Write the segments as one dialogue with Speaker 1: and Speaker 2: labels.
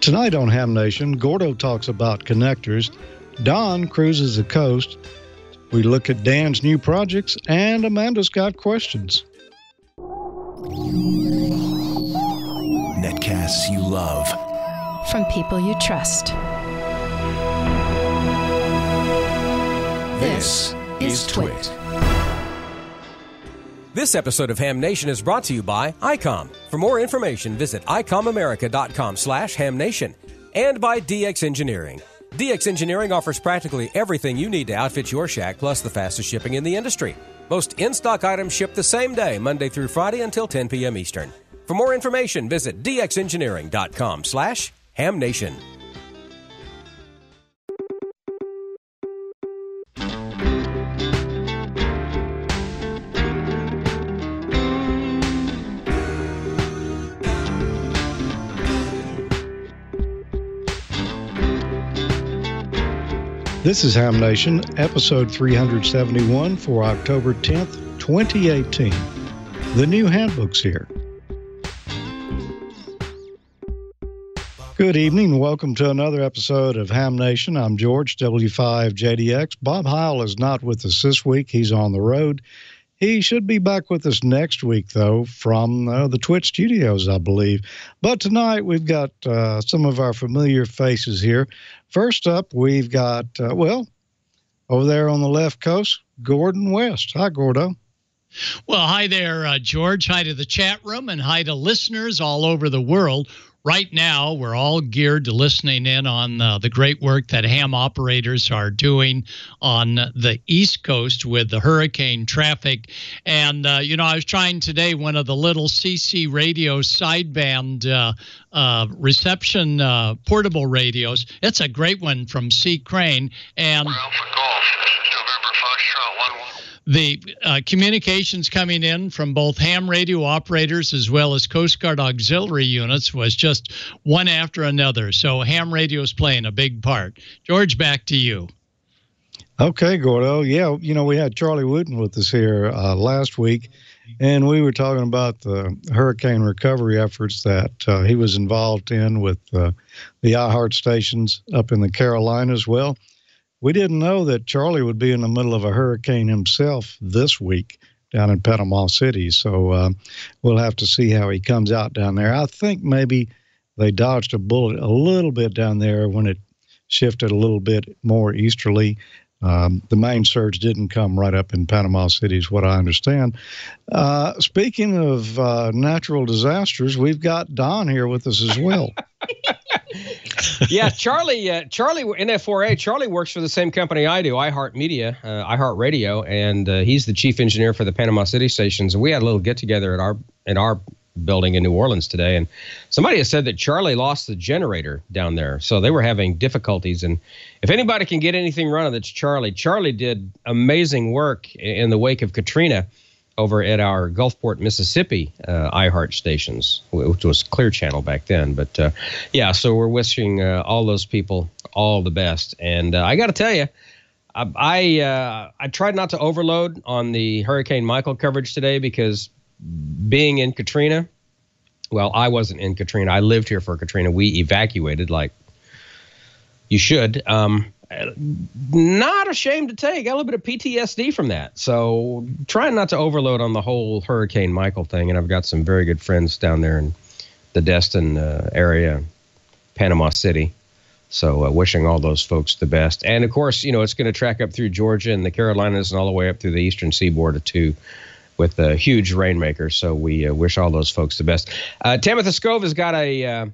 Speaker 1: Tonight on Ham Nation, Gordo talks about connectors, Don cruises the coast, we look at Dan's new projects, and Amanda's got questions.
Speaker 2: Netcasts you love.
Speaker 3: From people you trust.
Speaker 2: This is Twit.
Speaker 4: This episode of Ham Nation is brought to you by Icom. For more information, visit icomamerica.com/hamnation and by DX Engineering. DX Engineering offers practically everything you need to outfit your shack, plus the fastest shipping in the industry. Most in-stock items ship the same day, Monday through Friday until 10 p.m. Eastern. For more information, visit dxengineering.com/hamnation.
Speaker 1: This is Ham Nation, episode 371 for October 10th, 2018. The new handbook's here. Good evening. Welcome to another episode of Ham Nation. I'm George, W5JDX. Bob Heil is not with us this week. He's on the road. He should be back with us next week, though, from the Twitch studios, I believe. But tonight we've got some of our familiar faces here. First up, we've got, over there on the left coast, Gordon West. Hi, Gordo.
Speaker 5: Well, hi there, George. Hi to the chat room and hi to listeners all over the world. Right now, we're all geared to listening in on the great work that ham operators are doing on the East Coast with the hurricane traffic. And, I was trying today one of the little CC radio sideband reception portable radios. It's a great one from C. Crane. And the communications coming in from both ham radio operators as well as Coast Guard auxiliary units was just one after another. So ham radio is playing a big part. George, back to you.
Speaker 1: Okay, Gordo. Yeah, we had Charlie Wooten with us here last week, and we were talking about the hurricane recovery efforts that he was involved in with the iHeart stations up in the Carolinas. Well, we didn't know that Charlie would be in the middle of a hurricane himself this week down in Panama City. So we'll have to see how he comes out down there. I think maybe they dodged a bullet a little bit down there when it shifted a little bit more easterly. The main surge didn't come right up in Panama City is what I understand. Speaking of natural disasters, we've got Don here with us as well.
Speaker 4: Yeah, Charlie in F4A. Charlie works for the same company I do, iHeart Media, iHeart Radio, and he's the chief engineer for the Panama City stations. And we had a little get together at our building in New Orleans today, and somebody has said that Charlie lost the generator down there, so they were having difficulties. And if anybody can get anything running, that's Charlie. Charlie did amazing work in the wake of Katrina over at our Gulfport, Mississippi iHeart stations, which was Clear Channel back then. But so we're wishing all those people all the best. And I got to tell you, I tried not to overload on the Hurricane Michael coverage today because being in Katrina, well, I wasn't in Katrina. I lived here for Katrina. We evacuated like you should. Not ashamed to take. Got a little bit of PTSD from that. So trying not to overload on the whole Hurricane Michael thing. And I've got some very good friends down there in the Destin area, Panama City. So wishing all those folks the best. And, of course, it's going to track up through Georgia and the Carolinas and all the way up through the eastern seaboard, too, with a huge rainmaker. So we wish all those folks the best. Tamitha Scove has got a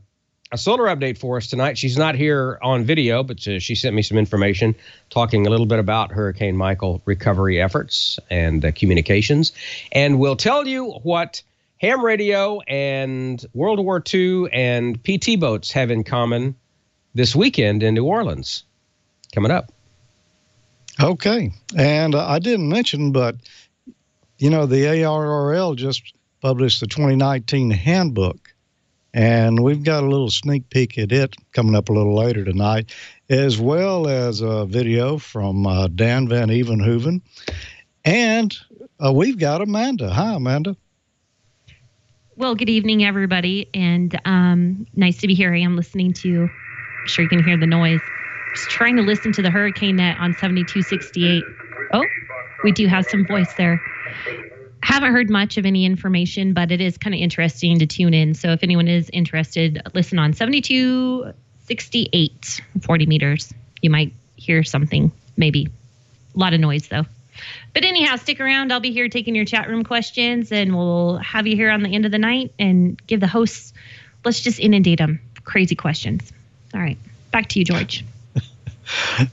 Speaker 4: solar update for us tonight. She's not here on video, but she sent me some information talking a little bit about Hurricane Michael recovery efforts and communications. And we'll tell you what ham radio and World War II and PT boats have in common this weekend in New Orleans. Coming up.
Speaker 1: Okay. And I didn't mention, but, the ARRL just published the 2019 handbook. And we've got a little sneak peek at it coming up a little later tonight, as well as a video from Dan Van Evenhoven. And we've got Amanda. Hi, Amanda.
Speaker 6: Well, good evening, everybody, and nice to be here. I am listening to, I'm sure you can hear the noise. Just trying to listen to the hurricane net on 7268. Oh, we do have some voice there. Haven't heard much of any information, but it is kind of interesting to tune in. So if anyone is interested, listen on 7268, 40 meters. You might hear something, maybe. A lot of noise, though. But anyhow, stick around. I'll be here taking your chat room questions, and we'll have you here on the end of the night and give the hosts, let's just inundate them. Crazy questions. All right. Back to you, George.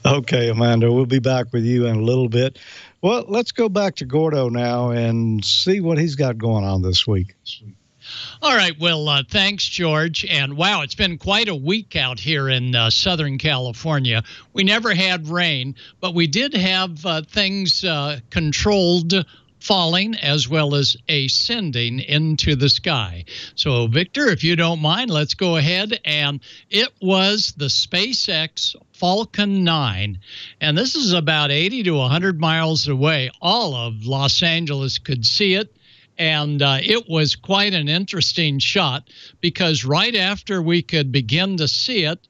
Speaker 1: Okay, Amanda, we'll be back with you in a little bit. Well, let's go back to Gordo now and see what he's got going on this week.
Speaker 5: All right. Well, thanks, George. And wow, it's been quite a week out here in Southern California. We never had rain, but we did have things controlled falling as well as ascending into the sky. So, Victor, if you don't mind, let's go ahead. And it was the SpaceX Falcon 9. And this is about 80 to 100 miles away. All of Los Angeles could see it. And it was quite an interesting shot because right after we could begin to see it,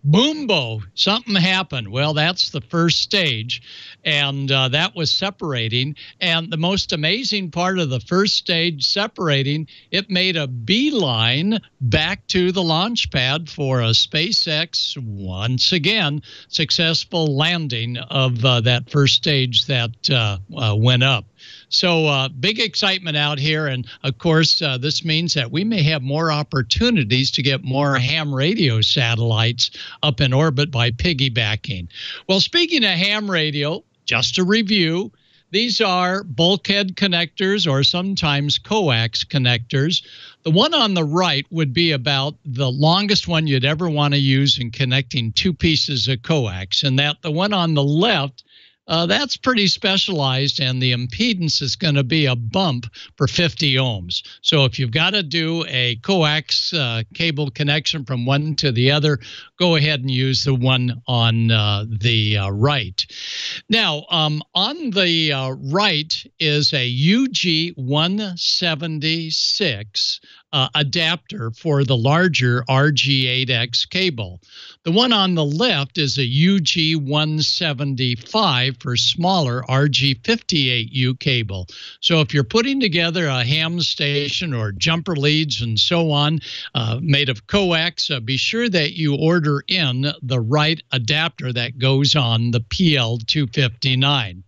Speaker 5: boom-bo, something happened. Well, that's the first stage, and that was separating. And the most amazing part of the first stage separating, it made a beeline back to the launch pad for a SpaceX, once again, successful landing of that first stage that went up. So big excitement out here. And, of course, this means that we may have more opportunities to get more ham radio satellites up in orbit by piggybacking. Well, speaking of ham radio, just a review, these are bulkhead connectors or sometimes coax connectors. The one on the right would be about the longest one you'd ever want to use in connecting two pieces of coax, and that the one on the left, that's pretty specialized, and the impedance is going to be a bump for 50 ohms. So if you've got to do a coax cable connection from one to the other, go ahead and use the one on the right. Now, on the right is a UG176 adapter for the larger RG8X cable. The one on the left is a UG175 for smaller RG58U cable. So if you're putting together a ham station or jumper leads and so on made of coax, be sure that you order in the right adapter that goes on the PL259.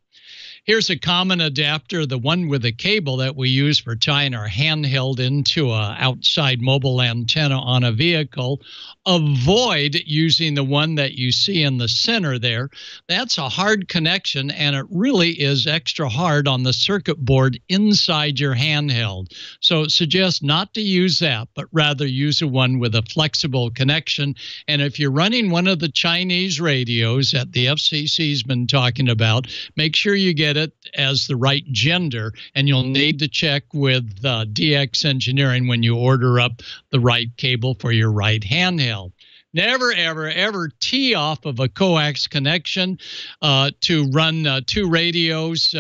Speaker 5: Here's a common adapter, the one with a cable that we use for tying our handheld into an outside mobile antenna on a vehicle. Avoid using the one that you see in the center there. That's a hard connection, and it really is extra hard on the circuit board inside your handheld. So suggest not to use that, but rather use a one with a flexible connection. And if you're running one of the Chinese radios that the FCC's been talking about, make sure you get it as the right gender, and you'll need to check with DX Engineering when you order up the right cable for your right handheld. Never, ever, ever tee off of a coax connection to run two radios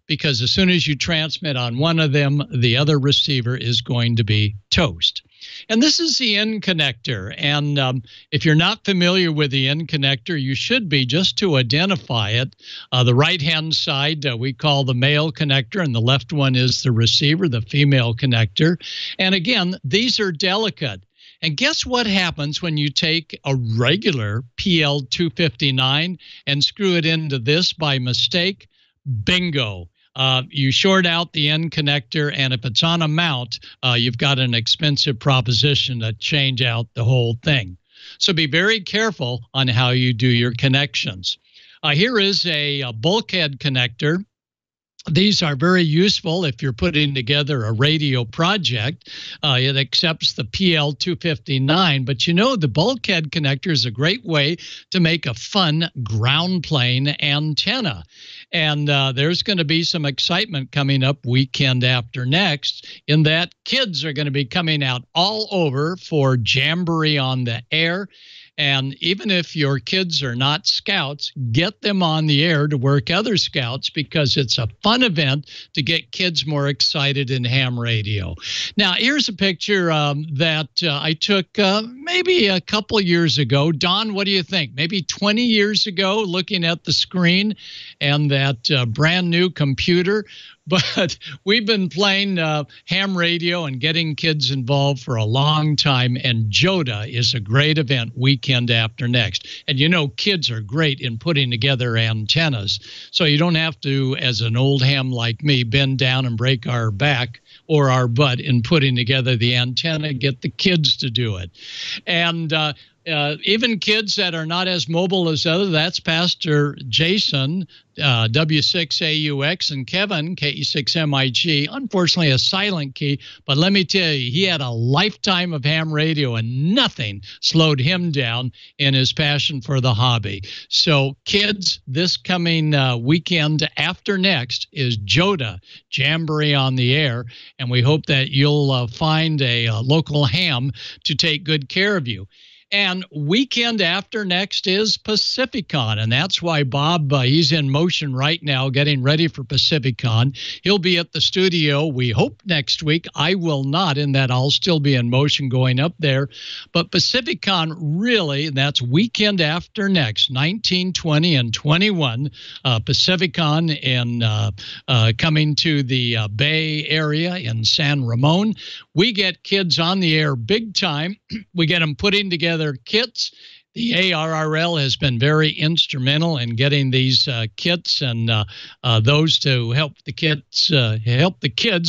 Speaker 5: because as soon as you transmit on one of them, the other receiver is going to be toast. And this is the end connector. And if you're not familiar with the end connector, you should be, just to identify it. The right-hand side we call the male connector, and the left one is the receiver, the female connector. And again, these are delicate. And guess what happens when you take a regular PL259 and screw it into this by mistake? Bingo. You short out the end connector, and if it's on a mount, you've got an expensive proposition to change out the whole thing. So be very careful on how you do your connections. Here is a bulkhead connector. These are very useful if you're putting together a radio project. It accepts the PL259, but you know the bulkhead connector is a great way to make a fun ground plane antenna. And there's going to be some excitement coming up weekend after next in that kids are going to be coming out all over for Jamboree on the Air. And even if your kids are not scouts, get them on the air to work other scouts because it's a fun fun event to get kids more excited in ham radio. Now, here's a picture that I took maybe a couple years ago. Don, what do you think? Maybe 20 years ago, looking at the screen and that brand new computer. But we've been playing ham radio and getting kids involved for a long time, and JOTA is a great event weekend after next. And you know, kids are great in putting together antennas, so you don't have to, as an old ham like me, bend down and break our back or our butt in putting together the antenna. Get the kids to do it. And even kids that are not as mobile as others, that's Pastor Jason, W6AUX, and Kevin, KE6MIG, unfortunately a silent key, but let me tell you, he had a lifetime of ham radio and nothing slowed him down in his passion for the hobby. So kids, this coming weekend after next is JOTA, Jamboree on the Air, and we hope that you'll find a local ham to take good care of you. And weekend after next is Pacificon, and that's why Bob, he's in motion right now getting ready for Pacificon. He'll be at the studio, we hope, next week. I will not, in that I'll still be in motion going up there. But Pacificon really, that's weekend after next, 19, 20, and 21. Pacificon in coming to the Bay Area in San Ramon. We get kids on the air big time. We get them putting together kits. The ARRL has been very instrumental in getting these kits and those to help the kids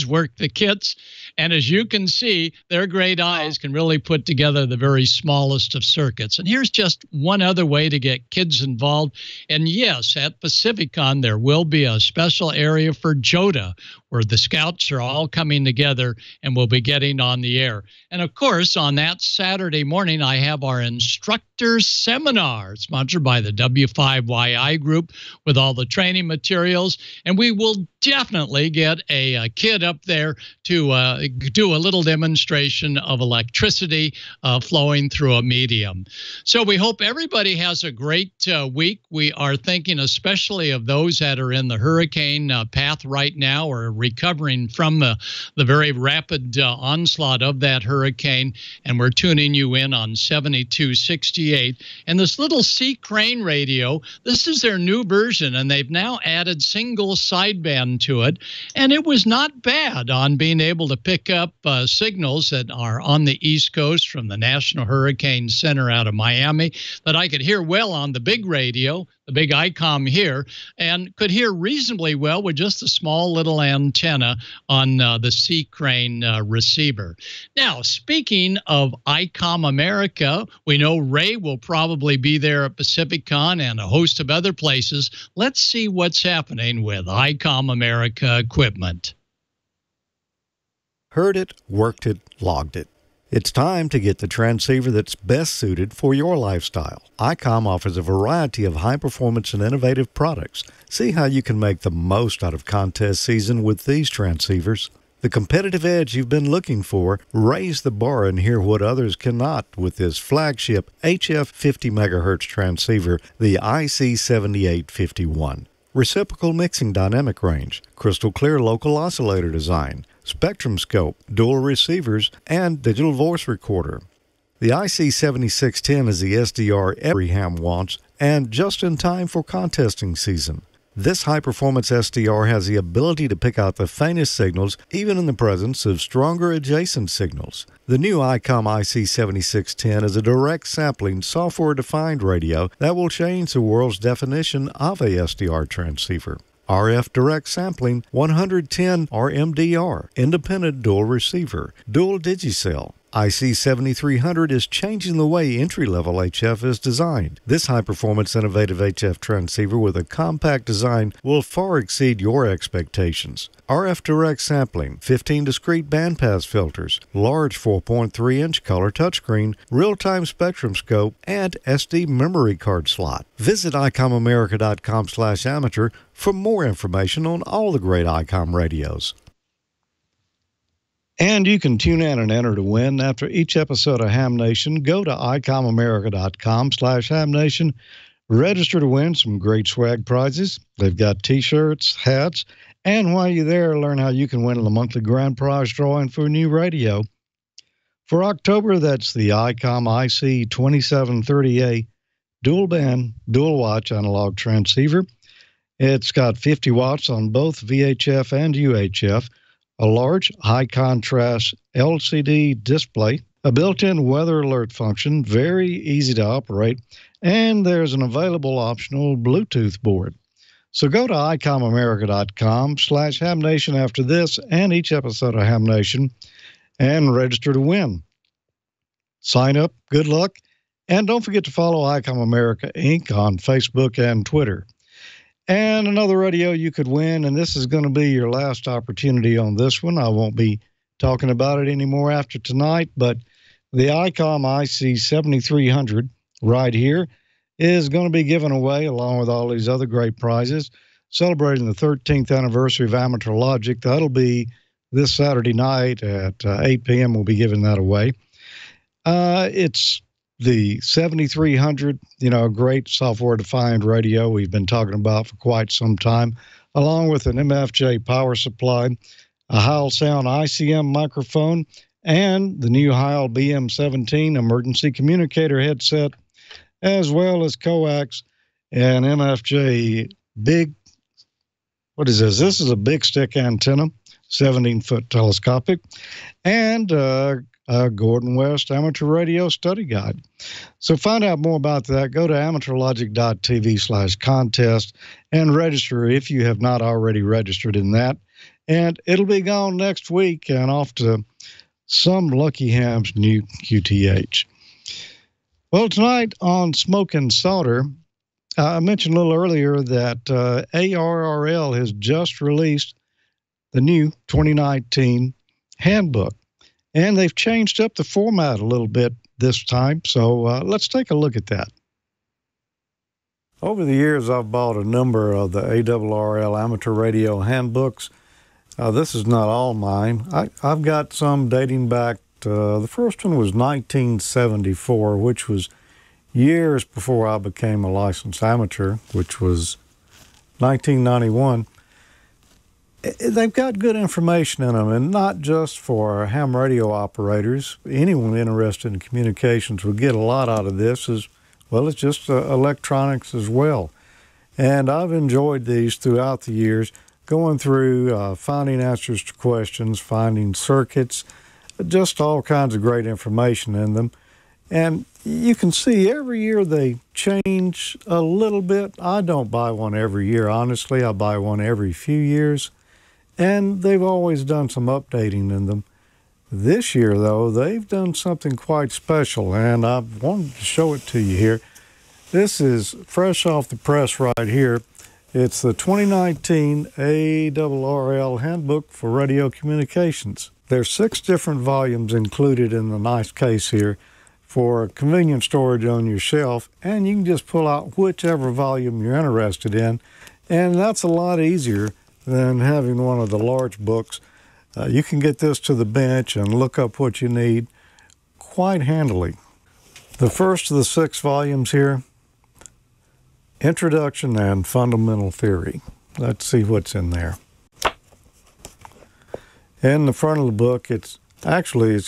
Speaker 5: work the kits. And as you can see, their great eyes can really put together the very smallest of circuits. And here's just one other way to get kids involved. And yes, at Pacificon, there will be a special area for JOTA, where the scouts are all coming together and we'll be getting on the air. And of course, on that Saturday morning, I have our instructor seminar, sponsored by the W5YI group with all the training materials. And we will definitely get a kid up there to do a little demonstration of electricity flowing through a medium. So we hope everybody has a great week. We are thinking especially of those that are in the hurricane path right now, or recovering from the very rapid onslaught of that hurricane. And we're tuning you in on 7268. And this little Sea Crane radio, this is their new version, and they've now added single sideband to it. And it was not bad on being able to pick up signals that are on the East Coast from the National Hurricane Center out of Miami that I could hear well on the big radio, the big Icom here, and could hear reasonably well with just a small little antenna on the Sea Crane receiver. Now, speaking of Icom America, we know Ray will probably be there at Pacificon and a host of other places. Let's see what's happening with Icom America equipment.
Speaker 1: Heard it, worked it, logged it. It's time to get the transceiver that's best suited for your lifestyle. Icom offers a variety of high-performance and innovative products. See how you can make the most out of contest season with these transceivers. The competitive edge you've been looking for, raise the bar and hear what others cannot with this flagship HF 50 MHz transceiver, the IC7851. Reciprocal mixing dynamic range, crystal clear local oscillator design, spectrum scope, dual receivers, and digital voice recorder. The IC7610 is the SDR every ham wants, and just in time for contesting season. This high-performance SDR has the ability to pick out the faintest signals even in the presence of stronger adjacent signals. The new Icom IC7610 is a direct sampling software-defined radio that will change the world's definition of a SDR transceiver. RF direct sampling, 110 RMDR, independent dual receiver, dual digicell. IC7300 is changing the way entry-level HF is designed. This high-performance innovative HF transceiver with a compact design will far exceed your expectations. RF direct sampling, 15 discrete bandpass filters, large 4.3-inch color touchscreen, real-time spectrum scope, and SD memory card slot. Visit icomamerica.com/amateur for more information on all the great Icom radios. And you can tune in and enter to win. After each episode of Ham Nation, go to icomamerica.com/hamnation. Register to win some great swag prizes. They've got T-shirts, hats, And while you're there, learn how you can win the monthly grand prize drawing for a new radio. For October, that's the Icom IC2730A dual band, dual watch analog transceiver. It's got 50 watts on both VHF and UHF, a large high contrast LCD display, a built-in weather alert function, very easy to operate, and there's an available optional Bluetooth board. So go to icomamerica.com/HamNation after this and each episode of Ham Nation and register to win. Sign up, good luck, and don't forget to follow Icom America Inc. on Facebook and Twitter. And another radio you could win, and this is going to be your last opportunity on this one. I won't be talking about it anymore after tonight, but the Icom IC7300 right here is going to be given away along with all these other great prizes, celebrating the 13th anniversary of Amateur Logic. That'll be this Saturday night at 8 p.m. We'll be giving that away. It's the 7300, a great software-defined radio we've been talking about for quite some time, along with an MFJ power supply, a Heil Sound ICM microphone, and the new Heil BM17 emergency communicator headset, as well as coax and MFJ big, what is this? This is a big stick antenna, 17-foot telescopic, and Gordon West Amateur Radio Study Guide. So find out more about that. Go to amateurlogic.tv/contest and register if you have not already registered in that. And it'll be gone next week and off to some lucky ham's new QTH. Well, tonight on Smoke and Solder, I mentioned a little earlier that ARRL has just released the new 2019 handbook. And they've changed up the format a little bit this time, so let's take a look at that. Over the years, I've bought a number of the ARRL Amateur Radio Handbooks. This is not all mine. I've got some dating back to, the first one was 1974, which was years before I became a licensed amateur, which was 1991. They've got good information in them, and not just for ham radio operators. Anyone interested in communications will get a lot out of this, as well as just electronics as well. And I've enjoyed these throughout the years, going through finding answers to questions, finding circuits, just all kinds of great information in them. And you can see every year they change a little bit. I don't buy one every year, honestly. I buy one every few years. And they've always done some updating in them. This year, though, they've done something quite special, and I wanted to show it to you here. This is fresh off the press right here. It's the 2019 ARRL Handbook for Radio Communications. There's 6 different volumes included in the nice case here for convenient storage on your shelf, and you can just pull out whichever volume you're interested in, and that's a lot easier than having one of the large books. You can get this to the bench and look up what you need quite handily. The first of the 6 volumes here, Introduction and Fundamental Theory. Let's see what's in there. In the front of the book, it's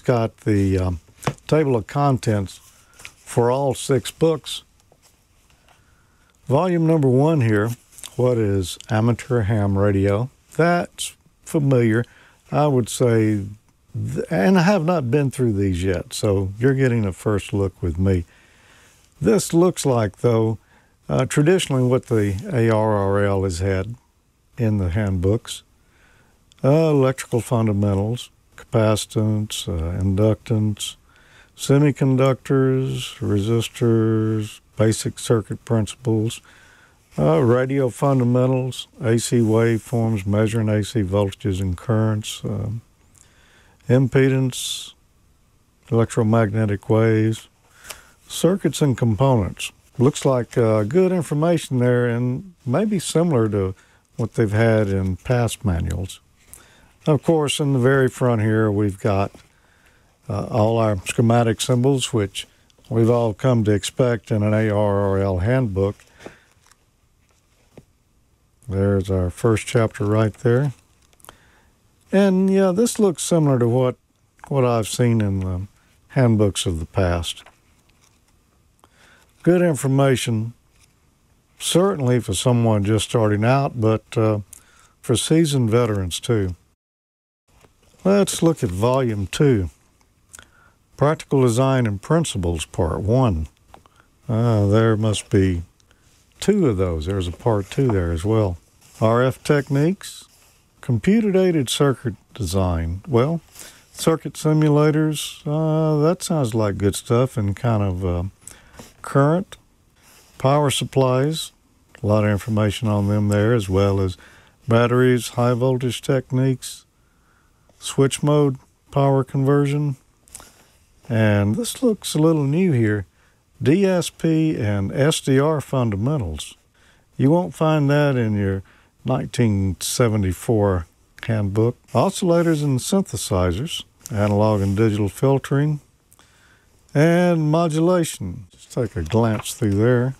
Speaker 1: got the table of contents for all 6 books. Volume number 1 here, what is amateur ham radio? That's familiar, I would say, and I have not been through these yet, so you're getting a first look with me. This looks like, though, traditionally what the ARRL has had in the handbooks. Electrical fundamentals, capacitance, inductance, semiconductors, resistors, basic circuit principles, radio fundamentals, AC waveforms, measuring AC voltages and currents, impedance, electromagnetic waves, circuits and components. Looks like good information there, and maybe similar to what they've had in past manuals. Of course, in the very front here, we've got all our schematic symbols, which we've all come to expect in an ARRL handbook. There's our first chapter right there. And yeah, this looks similar to what I've seen in the handbooks of the past. Good information, certainly for someone just starting out, but for seasoned veterans too. Let's look at Volume 2, Practical Design and Principles, Part 1. There must be 2 of those. There's a Part 2 there as well. RF Techniques, Computer-Aided Circuit Design. Well, circuit simulators, that sounds like good stuff and kind of current. Power supplies, a lot of information on them there, as well as batteries, high voltage techniques, switch mode power conversion. And this looks a little new here. DSP and SDR fundamentals. You won't find that in your 1974 handbook. Oscillators and synthesizers, analog and digital filtering, and modulation. Just take a glance through there.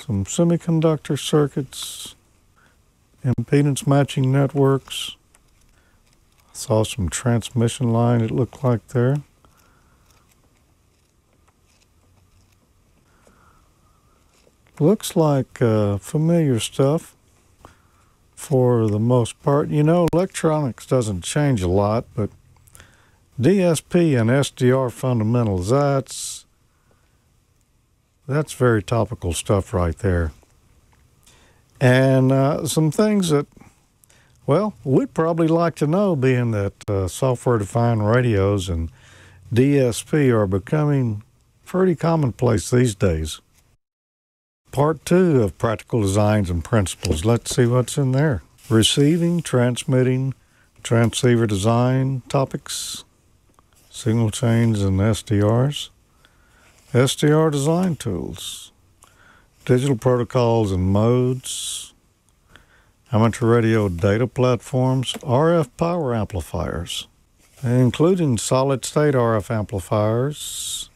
Speaker 1: Some semiconductor circuits, impedance matching networks. Saw some transmission line, it looked like there. Looks like familiar stuff for the most part. You know, electronics doesn't change a lot, but DSP and SDR fundamentals, that's very topical stuff right there. And some things that, well, we'd probably like to know, being that software-defined radios and DSP are becoming pretty commonplace these days. Part 2 of Practical Designs and Principles. Let's see what's in there. Receiving, transmitting, transceiver design topics, signal chains and SDRs, SDR design tools, digital protocols and modes, amateur radio data platforms, RF power amplifiers, including solid-state RF amplifiers,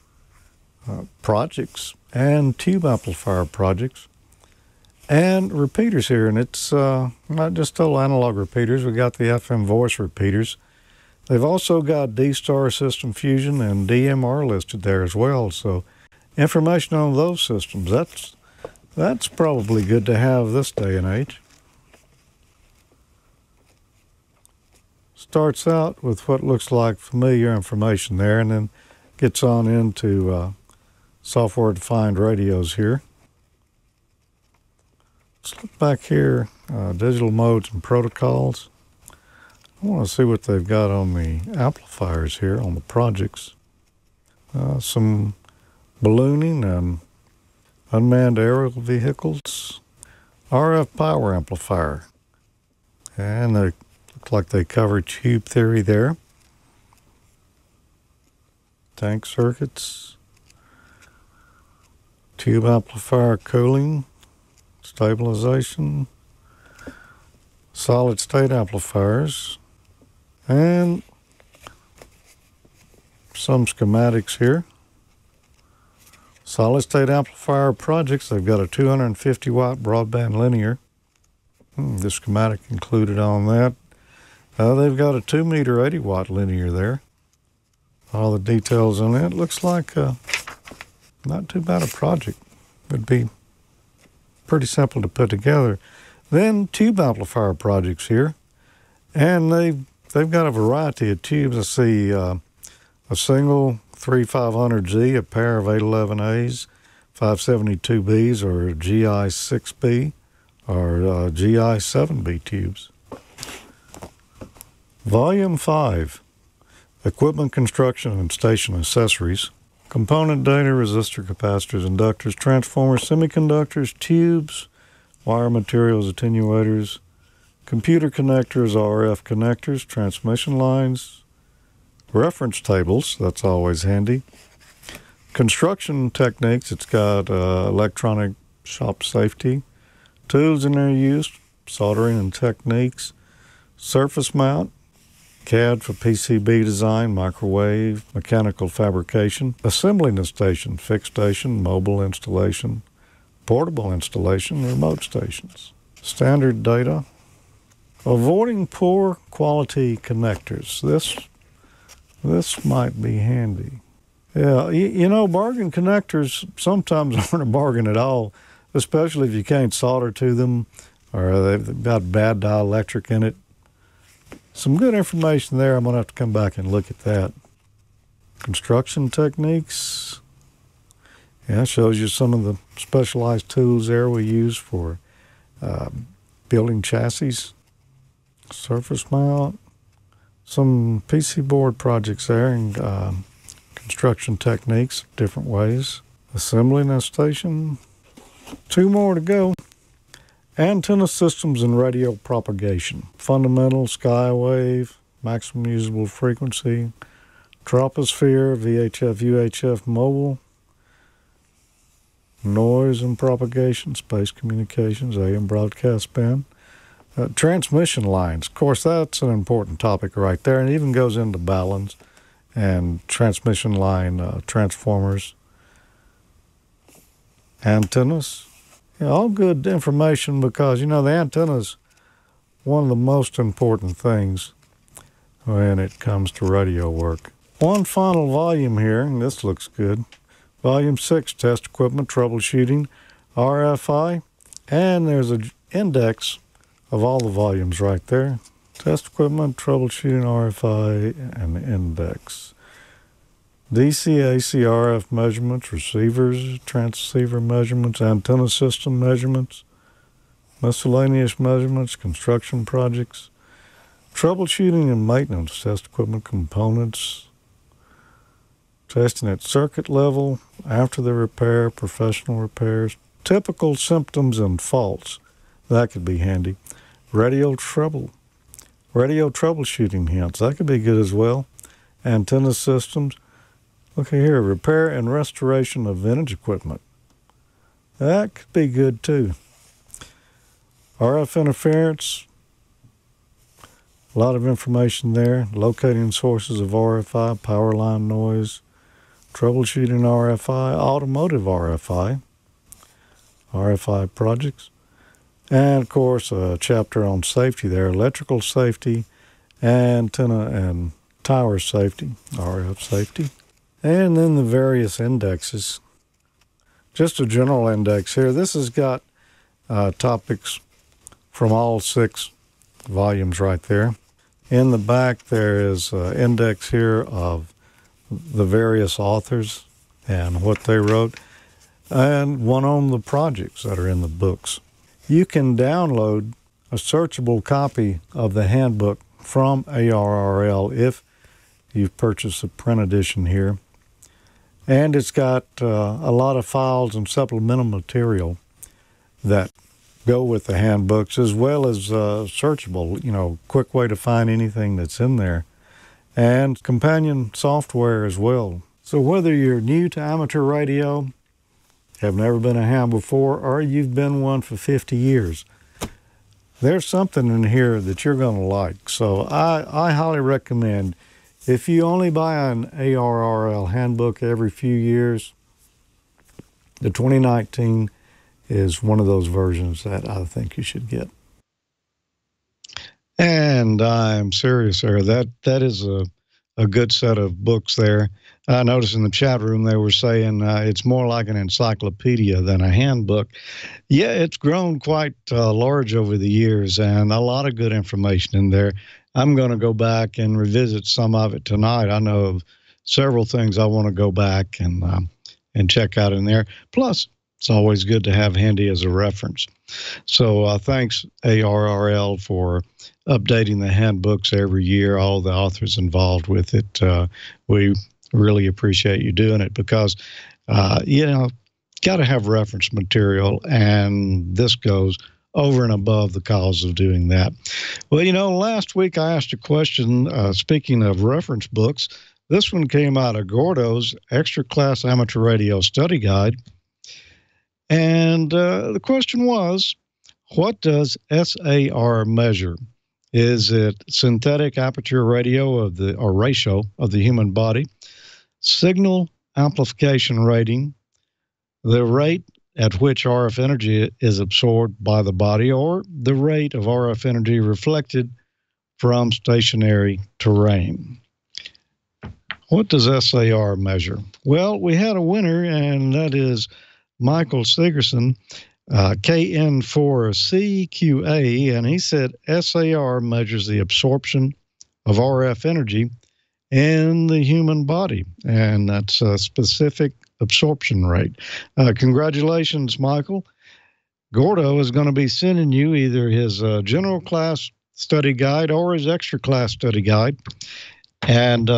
Speaker 1: projects, and tube amplifier projects, and repeaters here. And it's not just total analog repeaters. We got the FM voice repeaters. They've also got D-Star System Fusion and DMR listed there as well. So information on those systems, that's probably good to have this day and age. Starts out with what looks like familiar information there, and then gets on into software-defined radios here. Let's look back here, digital modes and protocols. I want to see what they've got on the amplifiers here, on the projects. Some ballooning and unmanned aerial vehicles. RF power amplifier. And they look like they cover tube theory there. Tank circuits. Tube amplifier cooling. Stabilization. Solid state amplifiers. And some schematics here. Solid state amplifier projects. They've got a 250 watt broadband linear. The schematic included on that. They've got a 2 meter 80 watt linear there. All the details on it. Looks like not too bad a project. Would be pretty simple to put together. Then tube amplifier projects here. And they've got a variety of tubes. I see a single 3500Z, a pair of 811As, 572Bs, or GI6B, or GI7B tubes. Volume 5, Equipment Construction and Station Accessories, Component Data, Resistor, Capacitors, Inductors, Transformers, Semiconductors, Tubes, Wire Materials, Attenuators, Computer Connectors, RF Connectors, Transmission Lines, Reference Tables, that's always handy. Construction Techniques, it's got electronic shop safety, tools in their use, soldering and techniques, surface mount, CAD for PCB design, microwave, mechanical fabrication, assembling the station, fixed station, mobile installation,
Speaker 7: portable installation, remote stations. Standard data. Avoiding poor quality connectors. This might be handy. Yeah, you know, bargain connectors sometimes aren't a bargain at all, especially if you can't solder to them or they've got bad dielectric in it. Some good information there. I'm going to have to come back and look at that. Construction techniques. Yeah, it shows you some of the specialized tools there we use for building chassis, surface mount, some PC board projects there, and construction techniques, different ways. Assembly nest station. 2 more to go. Antenna systems and radio propagation. Fundamental, skywave, maximum usable frequency, troposphere, VHF, UHF, mobile, noise and propagation, space communications, AM broadcast band. Transmission lines. Of course, that's an important topic right there, and it even goes into balance and transmission line transformers. Antennas. Yeah, all good information because, you know, the antenna's one of the most important things when it comes to radio work. One final volume here, and this looks good. Volume 6, Test Equipment Troubleshooting, RFI, and there's an index of all the volumes right there. Test Equipment Troubleshooting, RFI, and index. DC, AC, RF measurements, receivers, transceiver measurements, antenna system measurements, miscellaneous measurements, construction projects, troubleshooting and maintenance, test equipment components, testing at circuit level, after the repair, professional repairs, typical symptoms and faults. That could be handy. Radio troubleshooting hints. That could be good as well. Antenna systems. Look here, repair and restoration of vintage equipment. That could be good too. RF interference. A lot of information there. Locating sources of RFI, power line noise, troubleshooting RFI, automotive RFI, RFI projects. And, of course, a chapter on safety there, electrical safety, antenna and tower safety, RF safety. And then the various indexes. Just a general index here. This has got topics from all 6 volumes right there. In the back there is an index here of the various authors and what they wrote, and one on the projects that are in the books. You can download a searchable copy of the handbook from ARRL if you've purchased a print edition here. And it's got a lot of files and supplemental material that go with the handbooks, as well as searchable, you know, quick way to find anything that's in there, and companion software as well. So whether you're new to amateur radio, have never been a ham before, or you've been one for 50 years, there's something in here that you're going to like. So I highly recommend, if you only buy an ARRL handbook every few years, the 2019 is one of those versions that I think you should get.
Speaker 1: And I'm serious there. That is a good set of books there. I noticed in the chat room they were saying it's more like an encyclopedia than a handbook. Yeah, it's grown quite large over the years, and a lot of good information in there. I'm going to go back and revisit some of it tonight. I know of several things I want to go back and check out in there. Plus, it's always good to have handy as a reference. So thanks, ARRL, for updating the handbooks every year, all the authors involved with it. We really appreciate you doing it because, you know, got to have reference material, and this goes over and above the cause of doing that. Well, you know, last week I asked a question, speaking of reference books. This one came out of Gordo's Extra Class Amateur Radio Study Guide. And the question was, what does SAR measure? Is it synthetic aperture radio or ratio of the human body, signal amplification rating, the rate at which RF energy is absorbed by the body, or the rate of RF energy reflected from stationary terrain. What does SAR measure? Well, we had a winner, and that is Michael Sigerson, KN4CQA, and he said SAR measures the absorption of RF energy in the human body, and that's a specific absorption rate. Congratulations, Michael. Gordo is going to be sending you either his general class study guide or his extra class study guide. And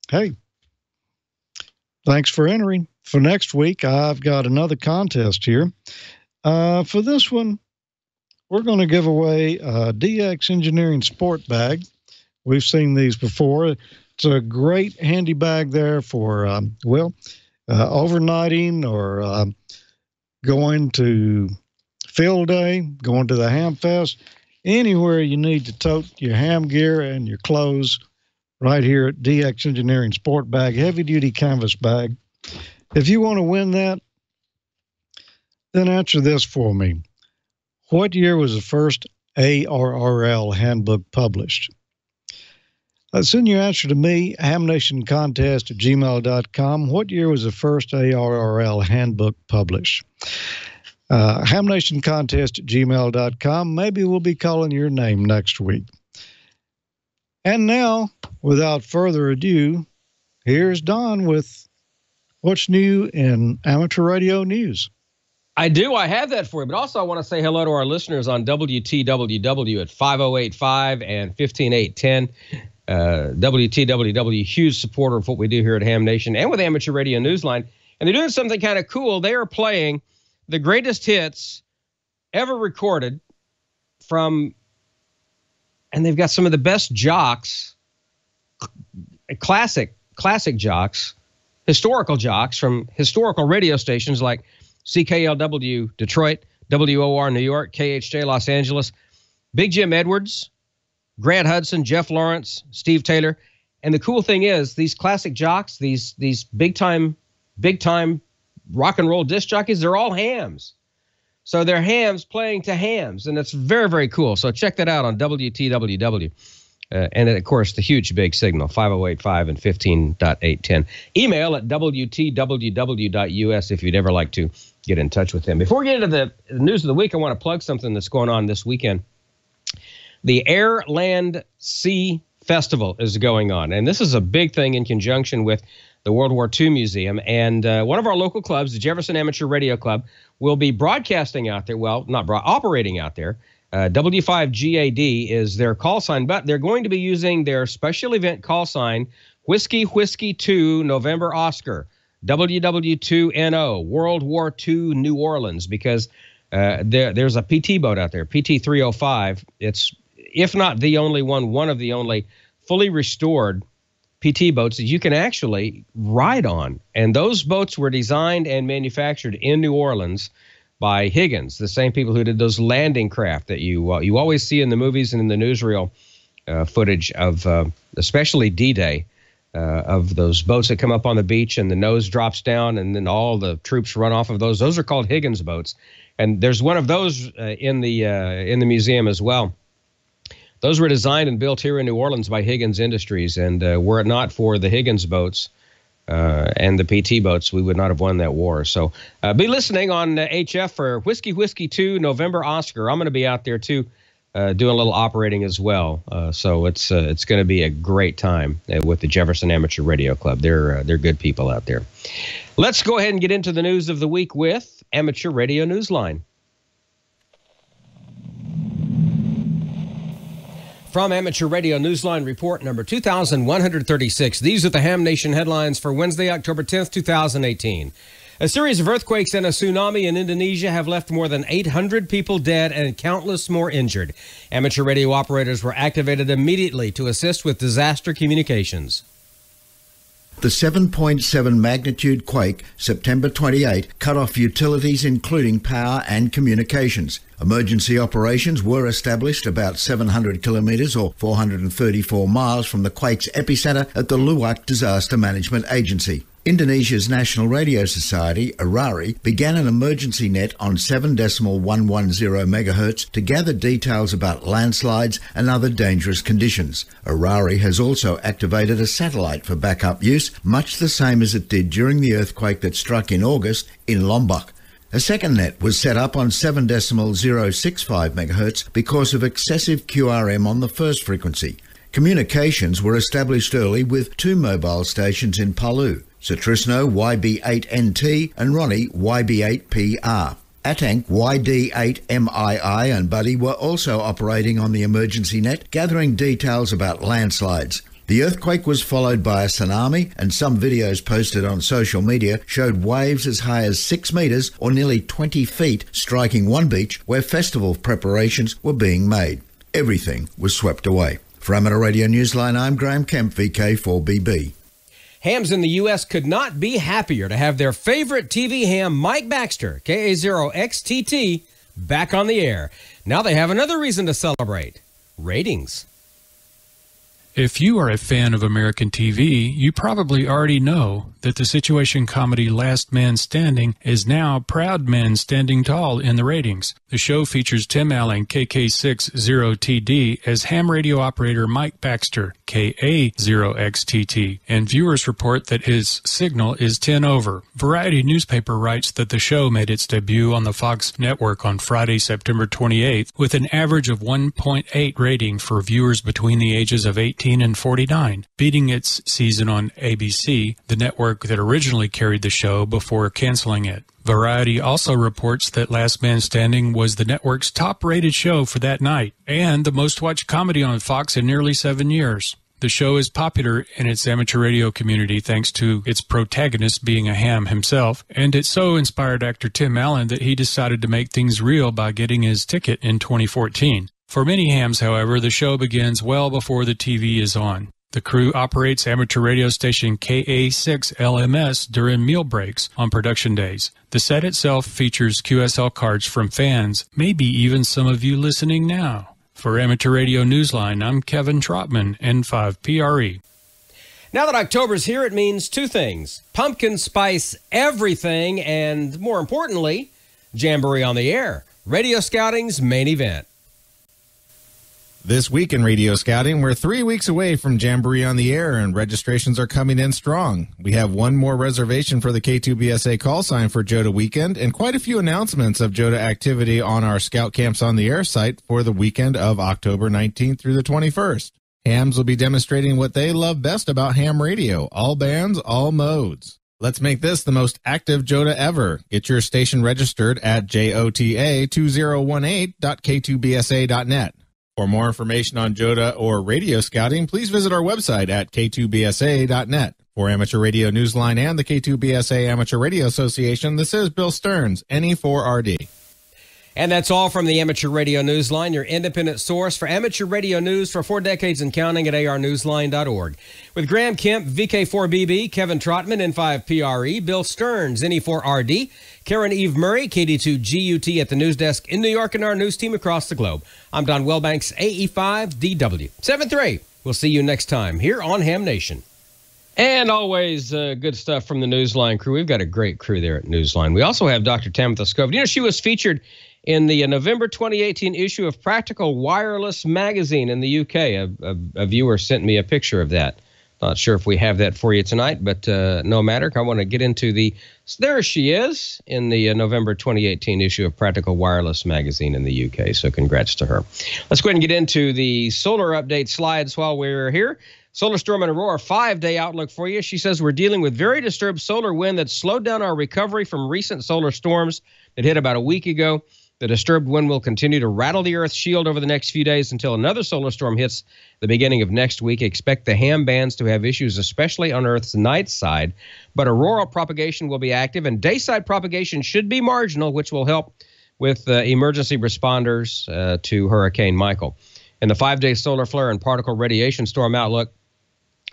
Speaker 1: hey, thanks for entering. For next week, I've got another contest here. For this one, we're going to give away a DX Engineering Sport Bag. We've seen these before. It's a great handy bag there for, overnighting or going to field day, going to the ham fest, anywhere you need to tote your ham gear and your clothes. Right here at DX Engineering Sport Bag, heavy-duty canvas bag. If you want to win that, then answer this for me. What year was the first ARRL Handbook published? Send your answer to me, hamnationcontest@gmail.com. What year was the first ARRL Handbook published? Hamnationcontest@gmail.com. Maybe we'll be calling your name next week. And now, without further ado, here's Don with what's new in amateur radio news.
Speaker 4: I have that for you, but also I want to say hello to our listeners on WTWW at 5085 and 15810. WTWW, huge supporter of what we do here at Ham Nation and with Amateur Radio Newsline. And they're doing something kind of cool. They are playing the greatest hits ever recorded from, and they've got some of the best jocks, classic jocks, historical jocks from historical radio stations like CKLW Detroit, WOR New York, KHJ Los Angeles, Big Jim Edwards, Grant Hudson, Jeff Lawrence, Steve Taylor. And the cool thing is these classic jocks, these big time rock and roll disc jockeys, they're all hams. So they're hams playing to hams, and it's very, very cool. So check that out on WTWW. And of course, the huge big signal, 5085 and 15.810. Email at WTWW.us if you'd ever like to get in touch with them. Before we get into the news of the week, I want to plug something that's going on this weekend. The Air, Land, Sea Festival is going on, and this is a big thing in conjunction with the World War II Museum. And one of our local clubs, the Jefferson Amateur Radio Club, will be broadcasting out there. Well, operating out there. W5GAD is their call sign, but they're going to be using their special event call sign, Whiskey Whiskey 2 November Oscar, WW2NO, World War II New Orleans, because there's a PT boat out there, PT 305. It's, if not the only one of the only fully restored PT boats that you can actually ride on. And those boats were designed and manufactured in New Orleans by Higgins, the same people who did those landing craft that you always see in the movies and in the newsreel footage of especially D-Day, of those boats that come up on the beach and the nose drops down and then all the troops run off of those. Those are called Higgins boats. And there's one of those in the museum as well. Those were designed and built here in New Orleans by Higgins Industries, and were it not for the Higgins boats and the PT boats, we would not have won that war. So be listening on HF for Whiskey Whiskey 2 November Oscar. I'm going to be out there too, doing a little operating as well. So it's going to be a great time with the Jefferson Amateur Radio Club. They're good people out there. Let's go ahead and get into the news of the week with Amateur Radio Newsline. From Amateur Radio Newsline Report number 2136, these are the Ham Nation headlines for Wednesday, October 10th, 2018. A series of earthquakes and a tsunami in Indonesia have left more than 800 people dead and countless more injured. Amateur radio operators were activated immediately to assist with disaster communications.
Speaker 8: The 7.7 magnitude quake, September 28, cut off utilities including power and communications. Emergency operations were established about 700 kilometres or 434 miles from the quake's epicenter at the Luwak Disaster Management Agency. Indonesia's National Radio Society, ARRL, began an emergency net on 7.110 MHz to gather details about landslides and other dangerous conditions. ARRL has also activated a satellite for backup use, much the same as it did during the earthquake that struck in August in Lombok. A second net was set up on 7.065 MHz because of excessive QRM on the first frequency. Communications were established early with 2 mobile stations in Palu, Sutrisno YB8NT and Ronnie YB8PR. Atang YD8MII and Buddy were also operating on the emergency net, gathering details about landslides. The earthquake was followed by a tsunami, and some videos posted on social media showed waves as high as 6 metres or nearly 20 feet striking one beach where festival preparations were being made. Everything was swept away. For Amateur Radio Newsline, I'm Graham Kemp, VK4BB.
Speaker 4: Hams in the U.S. could not be happier to have their favorite TV ham, Mike Baxter, KA0XTT, back on the air. Now they have another reason to celebrate: ratings.
Speaker 9: If you are a fan of American TV, you probably already know that the situation comedy Last Man Standing is now Proud Men Standing Tall in the ratings. The show features Tim Allen, KK60TD, as ham radio operator Mike Baxter, KA0XTT, and viewers report that his signal is 10 over. Variety newspaper writes that the show made its debut on the Fox network on Friday, September 28th, with an average of 1.8 rating for viewers between the ages of 18 and 49, beating its season on ABC, the network that originally carried the show before canceling it. Variety also reports that Last Man Standing was the network's top-rated show for that night, and the most-watched comedy on Fox in nearly 7 years. The show is popular in its amateur radio community thanks to its protagonist being a ham himself, and it so inspired actor Tim Allen that he decided to make things real by getting his ticket in 2014. For many hams, however, the show begins well before the TV is on. The crew operates amateur radio station KA6LMS during meal breaks on production days. The set itself features QSL cards from fans, maybe even some of you listening now. For Amateur Radio Newsline, I'm Kevin Trotman, N5PRE.
Speaker 4: Now that October's here, it means 2 things: pumpkin spice everything, and more importantly, Jamboree on the Air, Radio Scouting's main event.
Speaker 10: This week in Radio Scouting, we're 3 weeks away from Jamboree on the Air, and registrations are coming in strong. We have one more reservation for the K2BSA call sign for JOTA weekend, and quite a few announcements of JOTA activity on our Scout Camps on the Air site for the weekend of October 19th through the 21st. Hams will be demonstrating what they love best about ham radio: all bands, all modes. Let's make this the most active JOTA ever. Get your station registered at jota2018.k2bsa.net. For more information on JOTA or radio scouting, please visit our website at k2bsa.net. For Amateur Radio Newsline and the K2BSA Amateur Radio Association, this is Bill Stearns, NE4RD.
Speaker 4: And that's all from the Amateur Radio Newsline, your independent source for amateur radio news for 4 decades and counting at arnewsline.org. With Graham Kemp, VK4BB, Kevin Trotman, N5PRE, Bill Stearns, NE4RD, Karen Eve Murray, KD2GUT at the news desk in New York, and our news team across the globe. I'm Don Wellbanks, AE5DW. 7-3. We'll see you next time here on Ham Nation. And always good stuff from the Newsline crew. We've got a great crew there at Newsline. We also have Dr. Tamitha Scoville. You know, she was featured in the November 2018 issue of Practical Wireless magazine in the UK. A viewer sent me a picture of that. Not sure if we have that for you tonight, but no matter. I want to get into there she is in the November 2018 issue of Practical Wireless magazine in the UK. So congrats to her. Let's go ahead and get into the solar update slides while we're here. Solar storm in Aurora, 5-day outlook for you. She says we're dealing with very disturbed solar wind that slowed down our recovery from recent solar storms that hit about a week ago. The disturbed wind will continue to rattle the Earth's shield over the next few days until another solar storm hits the beginning of next week. Expect the ham bands to have issues, especially on Earth's night side. But auroral propagation will be active, and dayside propagation should be marginal, which will help with emergency responders to Hurricane Michael. In the 5-day solar flare and particle radiation storm outlook,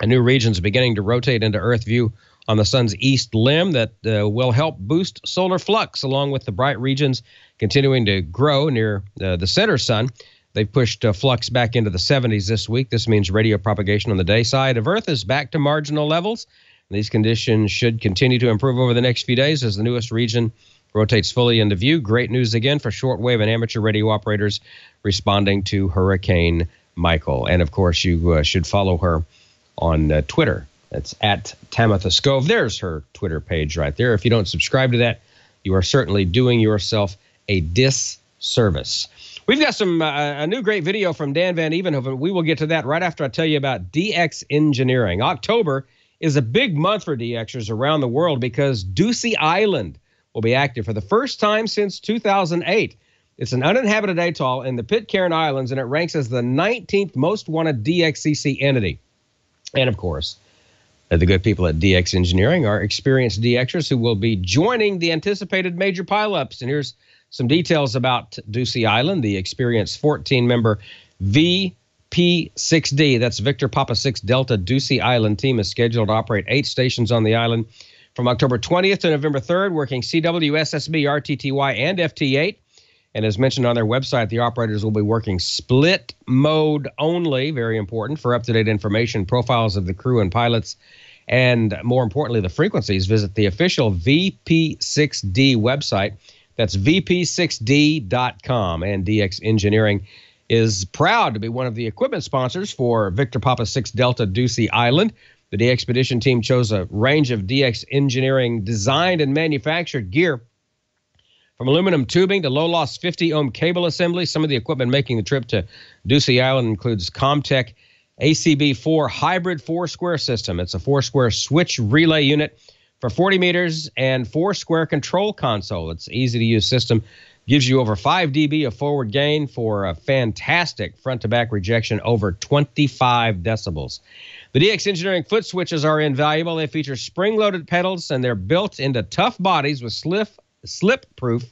Speaker 4: a new region is beginning to rotate into Earth view on the sun's east limb that will help boost solar flux, along with the bright regions continuing to grow near the center sun. They've pushed flux back into the 70s this week. This means radio propagation on the day side of Earth is back to marginal levels. These conditions should continue to improve over the next few days as the newest region rotates fully into view. Great news again for shortwave and amateur radio operators responding to Hurricane Michael. And, of course, you should follow her on Twitter. That's at Tamitha Scove. There's her Twitter page right there. If you don't subscribe to that, you are certainly doing yourself a disservice. We've got a new great video from Dan Van Evenhoven. We will get to that right after I tell you about DX Engineering. October is a big month for DXers around the world because Ducie Island will be active for the first time since 2008. It's an uninhabited atoll in the Pitcairn Islands, and it ranks as the 19th most wanted DXCC entity. And, of course, the good people at DX Engineering are experienced DXers who will be joining the anticipated major pileups. And here's some details about Ducie Island. The experienced 14-member VP6D, that's Victor Papa 6 Delta Ducie Island team, is scheduled to operate 8 stations on the island from October 20th to November 3rd, working CW, SSB, RTTY, and FT8. And as mentioned on their website, the operators will be working split mode only, very important, for up-to-date information, profiles of the crew and pilots, and more importantly, the frequencies. Visit the official VP6D website. That's VP6D.com. And DX Engineering is proud to be one of the equipment sponsors for Victor Papa 6 Delta Ducie Island. The DXpedition team chose a range of DX Engineering designed and manufactured gear, from aluminum tubing to low-loss 50-ohm cable assembly. Some of the equipment making the trip to Ducie Island includes Comtech ACB4 hybrid 4-square system. It's a 4-square switch relay unit for 40 meters and 4-square control console. It's an easy-to-use system. Gives you over 5 dB of forward gain for a fantastic front-to-back rejection over 25 decibels. The DX Engineering foot switches are invaluable. They feature spring-loaded pedals, and they're built into tough bodies with slip-proof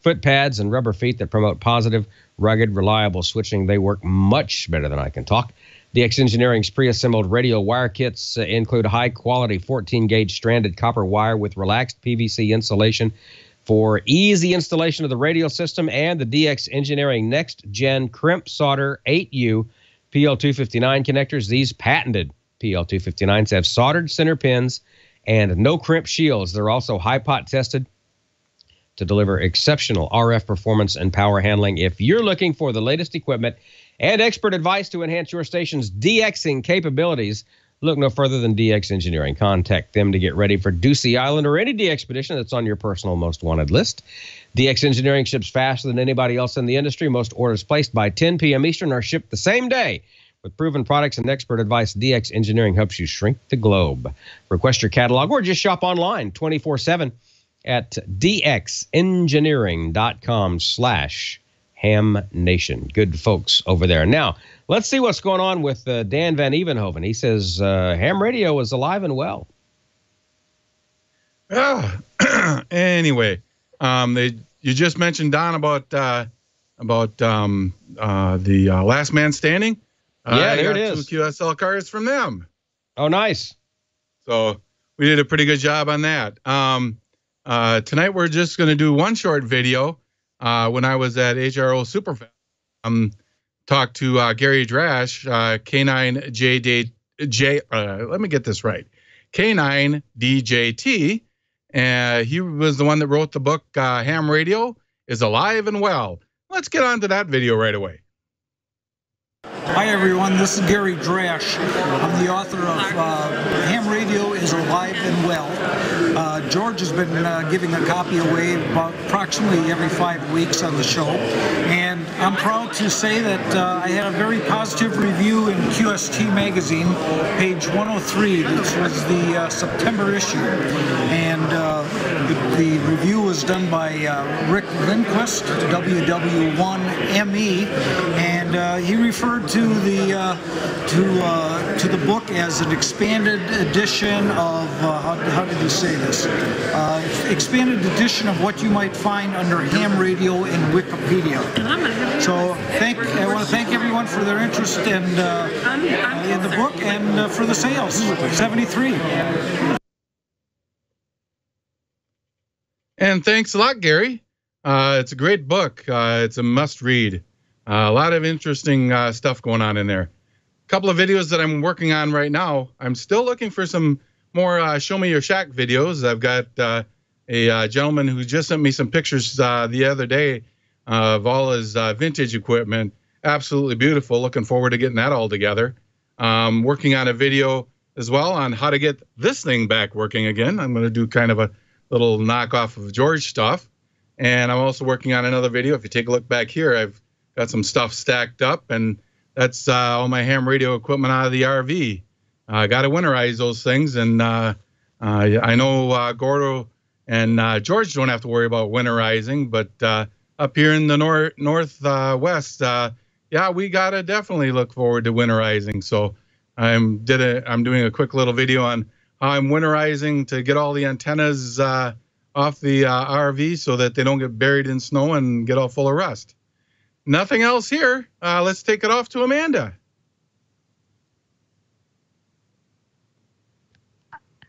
Speaker 4: foot pads and rubber feet that promote positive, rugged, reliable switching. They work much better than I can talk. DX Engineering's pre-assembled radio wire kits include high-quality 14-gauge stranded copper wire with relaxed PVC insulation for easy installation of the radio system, and the DX Engineering next-gen crimp solder 8U PL259 connectors. These patented PL259s have soldered center pins and no crimp shields. They're also high-pot tested to deliver exceptional RF performance and power handling. If you're looking for the latest equipment and expert advice to enhance your station's DXing capabilities, look no further than DX Engineering. Contact them to get ready for Ducie Island or any DXpedition that's on your personal most wanted list. DX Engineering ships faster than anybody else in the industry. Most orders placed by 10 p.m. Eastern are shipped the same day. With proven products and expert advice, DX Engineering helps you shrink the globe. Request your catalog or just shop online 24/7 at dxengineering.com/hamnation. Good folks over there. Now, let's see what's going on with Dan Van Evenhoven. He says ham radio is alive and well.
Speaker 11: Anyway, you just mentioned, Don, about the Last Man Standing.
Speaker 4: Yeah, there it is.
Speaker 11: 2 QSL cars from them.
Speaker 4: Oh, nice.
Speaker 11: So we did a pretty good job on that. Tonight we're just going to do one short video. When I was at ARRL Superfest, talked to Gary Drash, K9JJ. Let me get this right. K9DJT. He was the one that wrote the book, Ham Radio is Alive and Well. Let's get on to that video right away.
Speaker 12: Hi everyone, this is Gary Drash. I'm the author of Ham Radio is Alive and Well. George has been giving a copy away about approximately every 5 weeks on the show. And I'm proud to say that I had a very positive review in QST magazine, page 103. This was the September issue. And the review was done by Rick Lindquist, WW1ME, and he referred to the book as an expanded edition of how did he say this? Expanded edition of what you might find under ham radio in Wikipedia. So I want to thank everyone for their interest in the book and for the sales. 73.
Speaker 11: And thanks a lot, Gary. It's a great book. It's a must-read. A lot of interesting stuff going on in there. A couple of videos that I'm working on right now. I'm still looking for some more show me your shack videos. I've got a gentleman who just sent me some pictures the other day of all his vintage equipment. Absolutely beautiful. Looking forward to getting that all together. Working on a video as well on how to get this thing back working again. I'm going to do kind of a little knockoff of George stuff. And I'm also working on another video. If you take a look back here, I've got some stuff stacked up, and that's all my ham radio equipment out of the RV. I got to winterize those things, and I know Gordo and George don't have to worry about winterizing, but up here in the northwest, yeah, we got to definitely look forward to winterizing. So I'm doing a quick little video on how I'm winterizing to get all the antennas off the RV so that they don't get buried in snow and get all full of rust. Nothing else here. Let's take it off to Amanda.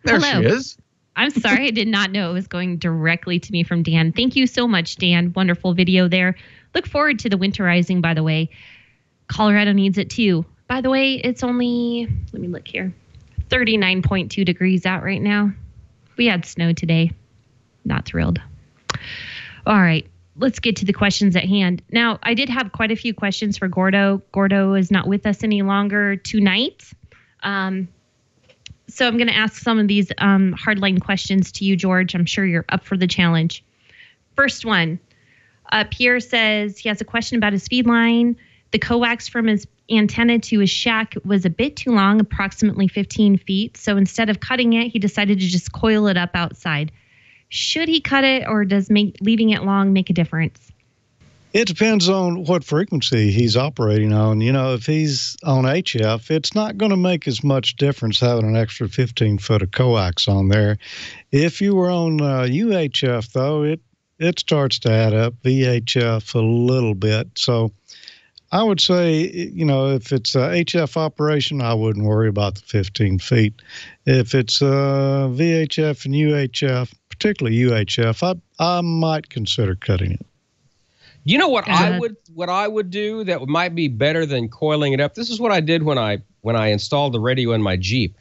Speaker 11: There
Speaker 6: Hello.
Speaker 11: she is.
Speaker 6: I'm sorry, I did not know it was going directly to me from Dan. Thank you so much, Dan. Wonderful video there. Look forward to the winterizing, by the way. Colorado needs it too. By the way, it's only, let me look here, 39.2 degrees out right now. We had snow today. Not thrilled. All right, let's get to the questions at hand. Now, I did have quite a few questions for Gordo. Gordo is not with us any longer tonight. So I'm going to ask some of these hardline questions to you, George. I'm sure you're up for the challenge. First one, Pierre says he has a question about his feed line. The coax from his antenna to his shack was a bit too long, approximately 15 feet. So instead of cutting it, he decided to just coil it up outside. Should he cut it, or does leaving it long make a difference?
Speaker 1: It depends on what frequency he's operating on. You know, if he's on HF, it's not going to make as much difference having an extra 15 foot of coax on there. If you were on UHF, though, it starts to add up, VHF a little bit. So I would say, you know, if it's a HF operation, I wouldn't worry about the 15 feet. If it's VHF and UHF, particularly UHF, I might consider cutting it.
Speaker 4: You know what I would do that might be better than coiling it up? This is what I did when I installed the radio in my Jeep.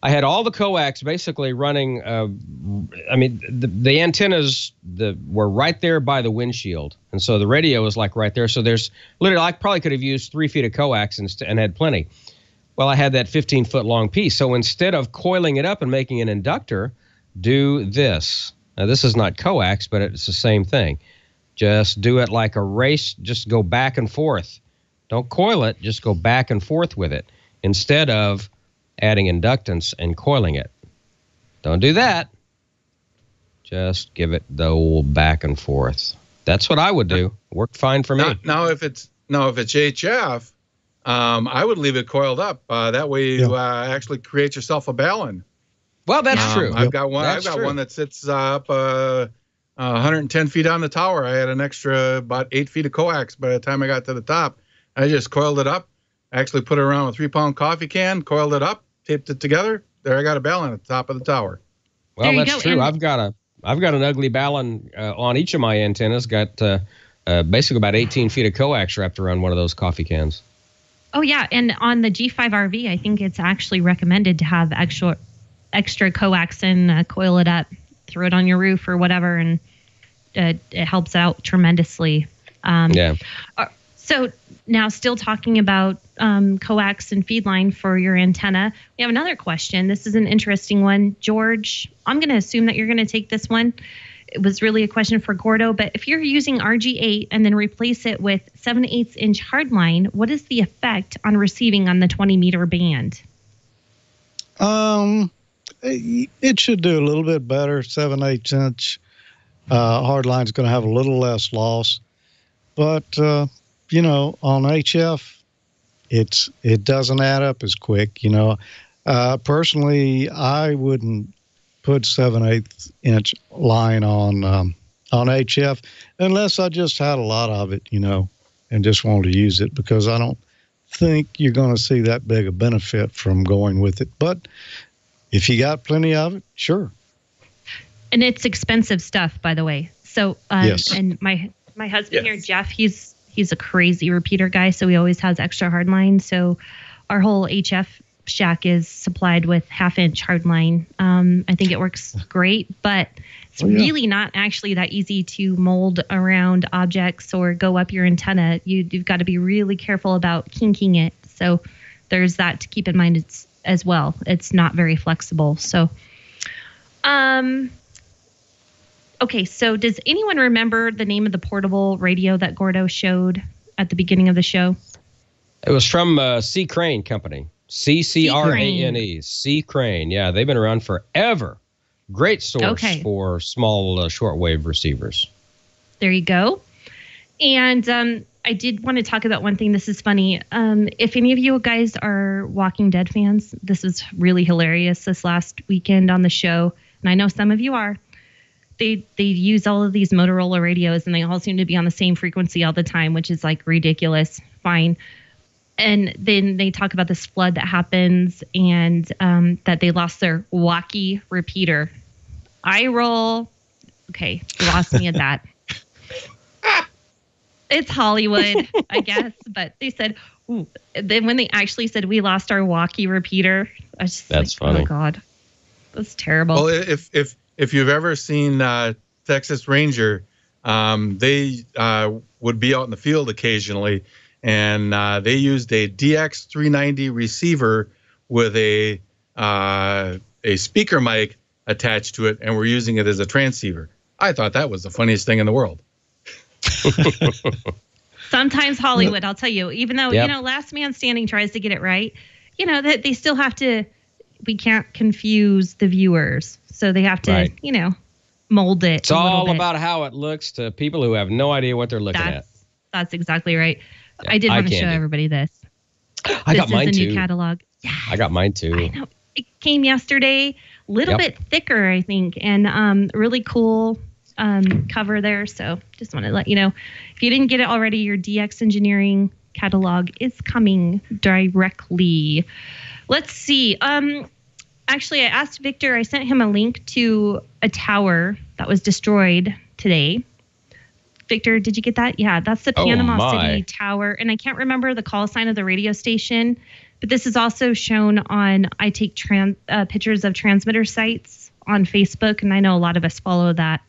Speaker 4: I had all the coax basically running. I mean, the antennas were right there by the windshield, and so the radio was like right there. So there's literally, I probably could have used 3 feet of coax and had plenty. Well, I had that 15-foot long piece. So instead of coiling it up and making an inductor, do this. Now, this is not coax, but it's the same thing. Just do it like a race. Just go back and forth. Don't coil it. Just go back and forth with it instead of adding inductance and coiling it. Don't do that. Just give it the old back and forth. That's what I would do. Worked fine for me.
Speaker 11: Now if it's HF, I would leave it coiled up. That way you actually create yourself a balun.
Speaker 4: Well, that's true.
Speaker 11: I've got one. I've got one that sits up 110 feet on the tower. I had an extra about 8 feet of coax by the time I got to the top. I just coiled it up. I actually put it around a 3-pound coffee can, coiled it up, taped it together. There, I got a balun at the top of the tower.
Speaker 4: Well, that's true. I've got an ugly balun on each of my antennas. Got basically about 18 feet of coax wrapped around one of those coffee cans.
Speaker 6: Oh yeah, and on the G5 RV, I think it's actually recommended to have extra coax and coil it up, throw it on your roof or whatever, and it helps out tremendously. So now, still talking about coax and feed line for your antenna, we have another question. This is an interesting one. George, I'm going to assume that you're going to take this one. It was really a question for Gordo, but if you're using RG8 and then replace it with 7/8 inch hardline, what is the effect on receiving on the 20-meter band?
Speaker 1: It should do a little bit better. 7/8 inch hardline is going to have a little less loss, but you know, on HF, it doesn't add up as quick. You know, personally, I wouldn't put 7/8 inch line on HF unless I just had a lot of it, you know, and just wanted to use it, because I don't think you're going to see that big a benefit from going with it. But if you got plenty of it, sure.
Speaker 6: And it's expensive stuff, by the way. So,
Speaker 1: yes.
Speaker 6: And my husband here, Jeff, he's a crazy repeater guy, so he always has extra hardline. So our whole HF shack is supplied with 1/2-inch hardline. I think it works great, but it's really not actually that easy to mold around objects or go up your antenna. You've got to be really careful about kinking it. So there's that to keep in mind as well. It's not very flexible. So, okay. So does anyone remember the name of the portable radio that Gordo showed at the beginning of the show?
Speaker 4: It was from C. Crane Company. C-C-R-A-N-E. C. Crane. Yeah, they've been around forever. Great source for small shortwave receivers.
Speaker 6: There you go. And I did want to talk about one thing. This is funny. If any of you guys are Walking Dead fans, this was really hilarious this last weekend on the show. And I know some of you are. They use all of these Motorola radios, and they all seem to be on the same frequency all the time, which is like ridiculous. Fine. And then they talk about this flood that happens and that they lost their walkie repeater. I roll. Okay, you lost me at that. It's Hollywood, I guess. But they said, ooh. Then when they actually said we lost our walkie repeater, I was just
Speaker 4: That's funny.
Speaker 6: Oh my God, that's terrible.
Speaker 11: Well, if you've ever seen Texas Ranger, they would be out in the field occasionally. And they used a DX390 receiver with a speaker mic attached to it, and we're using it as a transceiver. I thought that was the funniest thing in the world.
Speaker 6: Sometimes Hollywood, I'll tell you, even though, Last Man Standing tries to get it right, that they still have to, we can't confuse the viewers. So they have to, mold it.
Speaker 4: It's all about how it looks to people who have no idea what they're looking at.
Speaker 6: That's exactly right. I did want to show everybody this.
Speaker 4: I got mine too.
Speaker 6: This is the new catalog. Yeah,
Speaker 4: I got mine too.
Speaker 6: I know. It came yesterday, a little bit thicker, I think, and really cool cover there. So just want to let you know, if you didn't get it already, your DX Engineering catalog is coming directly. Let's see. Actually, I asked Victor, I sent him a link to a tower that was destroyed today. Victor, did you get that? Yeah, that's the Panama City Tower. And I can't remember the call sign of the radio station, but this is also shown on, I take pictures of transmitter sites on Facebook, and I know a lot of us follow that.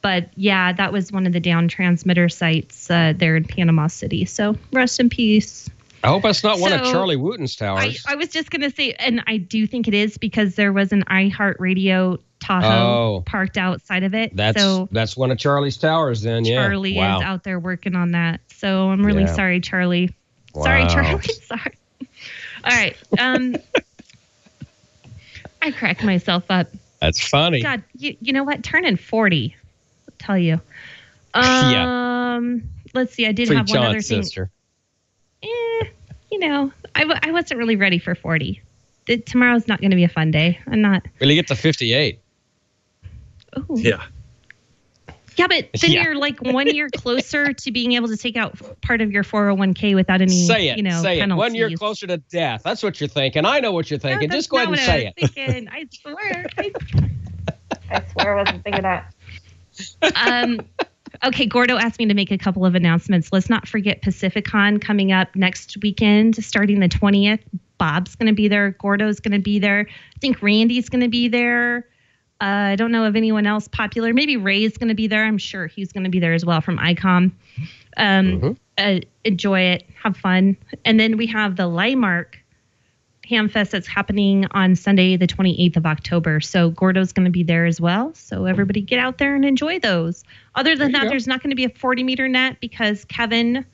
Speaker 6: But yeah, that was one of the down transmitter sites there in Panama City. So rest in peace.
Speaker 4: I hope that's not one of Charlie Wooten's towers.
Speaker 6: I was just going to say, and I do think it is, because there was an iHeartRadio Tahoe parked outside of it.
Speaker 4: That's one of Charlie's towers then, yeah.
Speaker 6: Charlie is out there working on that. So I'm really sorry, Charlie. Wow. Sorry, Charlie. Sorry. All right. I crack myself up.
Speaker 4: That's funny.
Speaker 6: God, you know what? Turning 40, I'll tell you. Let's see. I did have one other thing. Sister. I wasn't really ready for 40. Tomorrow's not going to be a fun day. I'm not.
Speaker 4: Will you get to 58?
Speaker 6: Ooh.
Speaker 11: Yeah.
Speaker 6: Yeah, but then you're like 1 year closer to being able to take out part of your 401k without any,
Speaker 4: say it.
Speaker 6: Penalties.
Speaker 4: 1 year closer to death. That's what you're thinking. I know what you're thinking.
Speaker 6: No,
Speaker 4: just go ahead and say it.
Speaker 6: Thinking. I swear. I swear I wasn't thinking that. Okay, Gordo asked me to make a couple of announcements. Let's not forget Pacificon coming up next weekend, starting the 20th. Bob's going to be there. Gordo's going to be there. I think Randy's going to be there. I don't know of anyone else popular. Maybe Ray's going to be there. I'm sure he's going to be there as well from Icom. Enjoy it. Have fun. And then we have the Leimark Hamfest that's happening on Sunday, the 28th of October. So Gordo's going to be there as well. So everybody get out there and enjoy those. Other than that, there's not going to be a 40-meter net because Kevin,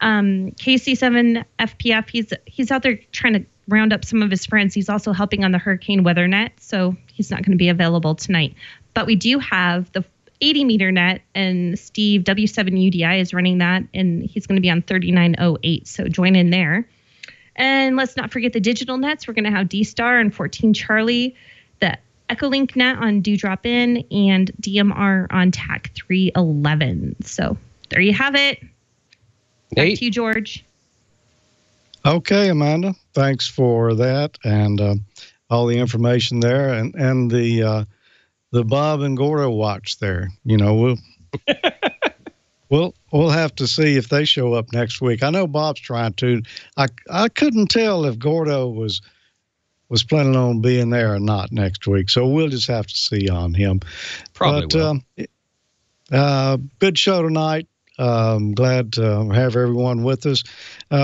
Speaker 6: KC7 FPF, he's out there trying to round up some of his friends. He's also helping on the hurricane weather net. So he's not going to be available tonight. But we do have the 80-meter net, and Steve, W7UDI, is running that, and he's going to be on 3908. So join in there. And let's not forget the digital nets. We're going to have D-Star and 14 Charlie, the Echolink net on Dewdrop In, and DMR on TAC 311. So there you have it. Back to you, George.
Speaker 1: Okay, Amanda. Thanks for that and all the information there, and the Bob and Gordo watch there. We'll We'll have to see if they show up next week. I know Bob's trying to. I couldn't tell if Gordo was planning on being there or not next week, so we'll just have to see on him.
Speaker 4: Probably will.
Speaker 1: Good show tonight. Glad to have everyone with us.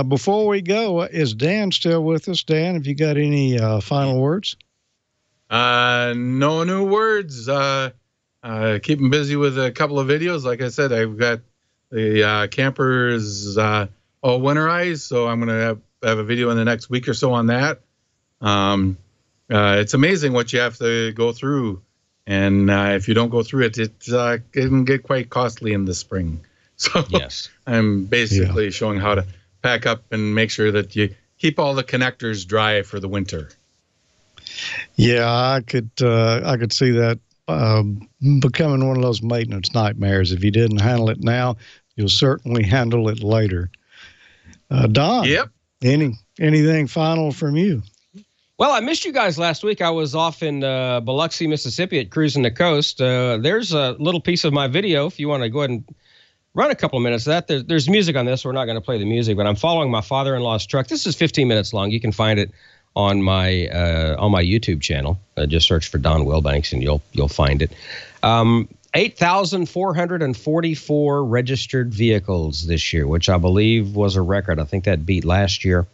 Speaker 1: Before we go, is Dan still with us? Dan, have you got any final words?
Speaker 11: No new words. Keep them busy with a couple of videos. Like I said, I've got the campers all winterized, so I'm going to have a video in the next week or so on that. It's amazing what you have to go through, and if you don't go through it, it can get quite costly in the spring. So
Speaker 4: yes,
Speaker 11: I'm basically showing how to pack up and make sure that you keep all the connectors dry for the winter.
Speaker 1: Yeah, I could see that becoming one of those maintenance nightmares. If you didn't handle it now, you'll certainly handle it later. Don,
Speaker 11: yep.
Speaker 1: Anything final from you?
Speaker 4: Well, I missed you guys last week. I was off in Biloxi, Mississippi at Cruising the Coast. There's a little piece of my video if you want to go ahead and run a couple of minutes of that. There's music on this. So we're not going to play the music, but I'm following my father-in-law's truck. This is 15 minutes long. You can find it on my YouTube channel. Just search for Don Wilbanks and you'll find it. 8,444 registered vehicles this year, which I believe was a record. I think that beat last year.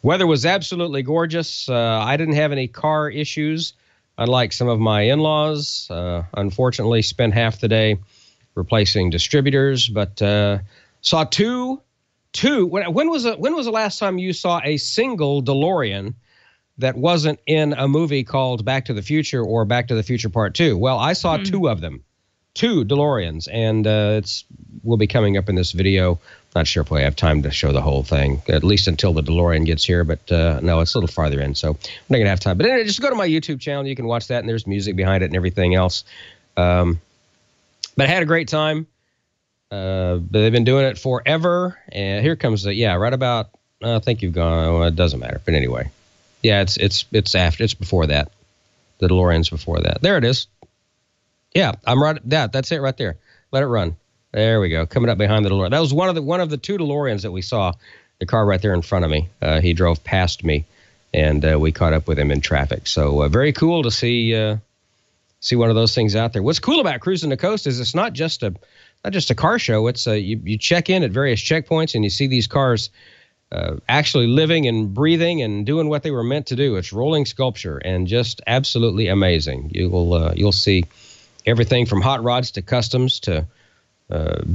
Speaker 4: Weather was absolutely gorgeous. I didn't have any car issues, unlike some of my in-laws. Unfortunately, spent half the day replacing distributors, but saw two. When was the last time you saw a single DeLorean that wasn't in a movie called Back to the Future or Back to the Future Part 2? Well, I saw two of them, two DeLoreans, and will be coming up in this video. Not sure if we have time to show the whole thing, at least until the DeLorean gets here, but no, it's a little farther in, so I'm not going to have time. But anyway, just go to my YouTube channel. You can watch that, and there's music behind it and everything else. But I had a great time. But they've been doing it forever, and here comes right about. I think you've gone. Well, it doesn't matter, but anyway, yeah, it's before that. The DeLorean's before that. There it is. Yeah, I'm right. That's it right there. Let it run. There we go. Coming up behind the DeLorean. That was one of the two DeLoreans that we saw. The car right there in front of me. He drove past me, and we caught up with him in traffic. So very cool to see one of those things out there. What's cool about Cruising the Coast is it's not just a car show. It's you check in at various checkpoints and you see these cars actually living and breathing and doing what they were meant to do. It's rolling sculpture and just absolutely amazing. You'll see everything from hot rods to customs to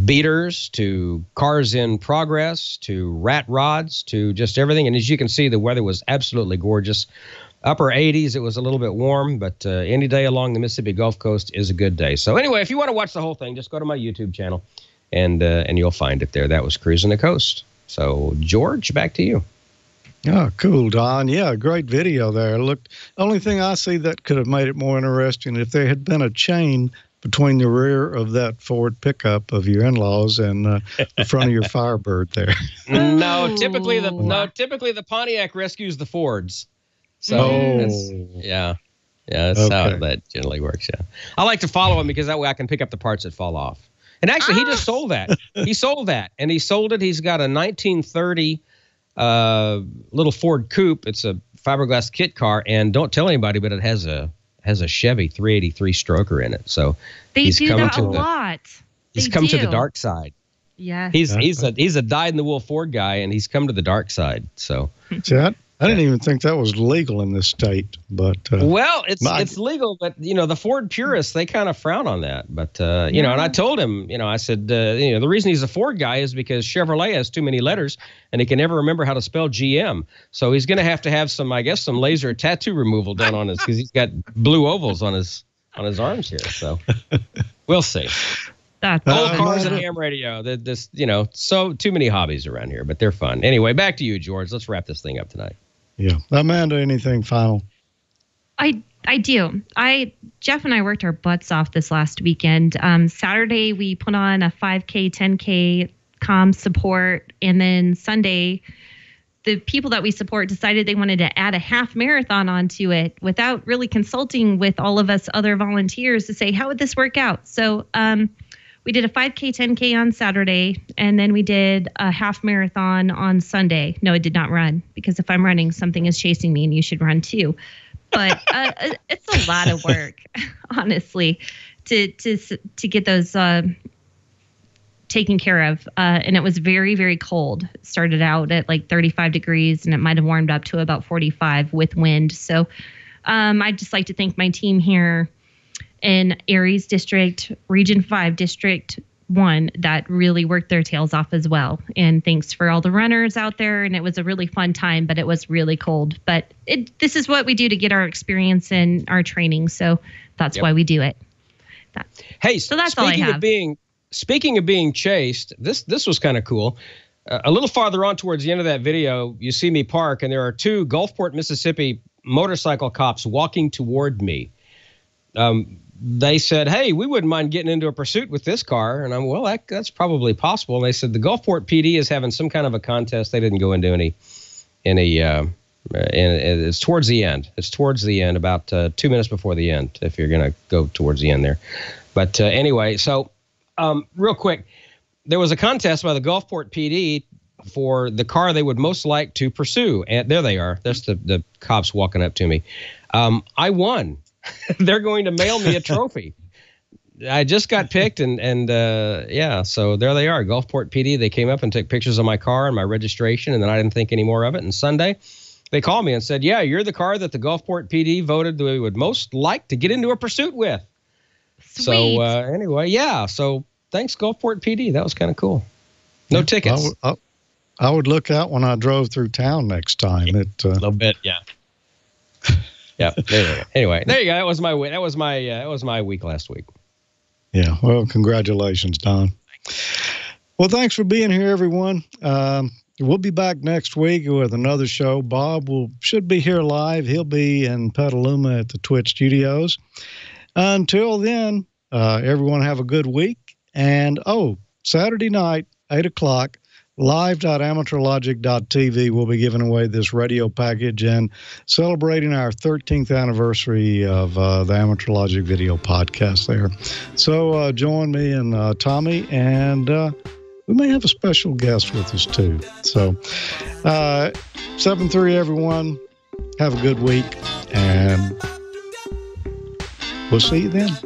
Speaker 4: beaters to cars in progress to rat rods to just everything. And as you can see, the weather was absolutely gorgeous. Upper 80s. It was a little bit warm, but any day along the Mississippi Gulf Coast is a good day. So anyway, if you want to watch the whole thing, just go to my YouTube channel, and you'll find it there. That was Cruising the Coast. So George, back to you.
Speaker 1: Oh, cool, Don. Yeah, great video there. Only thing I see that could have made it more interesting if there had been a chain between the rear of that Ford pickup of your in-laws and the front of your Firebird there.
Speaker 4: No, typically the Pontiac rescues the Fords. So that's how that generally works. Yeah, I like to follow him because that way I can pick up the parts that fall off. And actually, he just sold that. He sold that, and he sold it. He's got a 1930 little Ford Coupe. It's a fiberglass kit car, and don't tell anybody, but it has a Chevy 383 stroker in it. So
Speaker 6: he's do that a lot.
Speaker 4: He's come to the dark side.
Speaker 6: Yeah,
Speaker 4: he's a dyed-in-the-wool Ford guy, and he's come to the dark side. So.
Speaker 1: I didn't even think that was legal in this state, but
Speaker 4: well, it's legal, but the Ford purists, they kind of frown on that. But and I told him, I said, the reason he's a Ford guy is because Chevrolet has too many letters, and he can never remember how to spell GM. So he's going to have some laser tattoo removal done on his, because he's got blue ovals on his arms here. So we'll see. Old cars and ham radio. This, so too many hobbies around here, but they're fun. Anyway, back to you, George. Let's wrap this thing up tonight.
Speaker 1: Yeah. Amanda, anything final?
Speaker 6: I do. Jeff and I worked our butts off this last weekend. Saturday, we put on a 5K, 10K comm support. And then Sunday, the people that we support decided they wanted to add a half marathon onto it without really consulting with all of us other volunteers to say, how would this work out? So we did a 5K, 10K on Saturday, and then we did a half marathon on Sunday. No, I did not run, because if I'm running, something is chasing me, and you should run too. But it's a lot of work, honestly, to get those taken care of. And it was very, very cold. It started out at like 35 degrees, and it might have warmed up to about 45 with wind. So I'd just like to thank my team here in Aries District, Region 5, District 1, that really worked their tails off as well. And thanks for all the runners out there. And it was a really fun time, but it was really cold. But this is what we do to get our experience and our training. So that's why we do it.
Speaker 4: So that's all I have. Speaking of being chased, this was kind of cool. A little farther on towards the end of that video, you see me park, and there are two Gulfport, Mississippi motorcycle cops walking toward me. They said, "Hey, we wouldn't mind getting into a pursuit with this car." And I'm, well, that's probably possible. And they said the Gulfport PD is having some kind of a contest. They didn't go into any. And it's towards the end. It's towards the end, about 2 minutes before the end, if you're going to go towards the end there. But anyway, so real quick, there was a contest by the Gulfport PD for the car they would most like to pursue. And there they are. That's the cops walking up to me. I won. They're going to mail me a trophy. I just got picked, and so there they are, Gulfport PD. They came up and took pictures of my car and my registration, and then I didn't think any more of it. And Sunday, they called me and said, "Yeah, you're the car that the Gulfport PD voted they would most like to get into a pursuit with." Sweet. So anyway, so thanks, Gulfport PD. That was kind of cool. No tickets.
Speaker 1: I would look out when I drove through town next time.
Speaker 4: A little bit, yeah. Yeah. Anyway, there you go. That was my week last week.
Speaker 1: Yeah. Well, congratulations, Don. Well, thanks for being here, everyone. We'll be back next week with another show. Bob should be here live. He'll be in Petaluma at the Twitch Studios. Until then, everyone have a good week. And Saturday night, 8:00. Live.amateurlogic.tv will be giving away this radio package and celebrating our 13th anniversary of the Amateur Logic video podcast there. So join me and Tommy, and we may have a special guest with us too. So 7-3, everyone. Have a good week, and we'll see you then.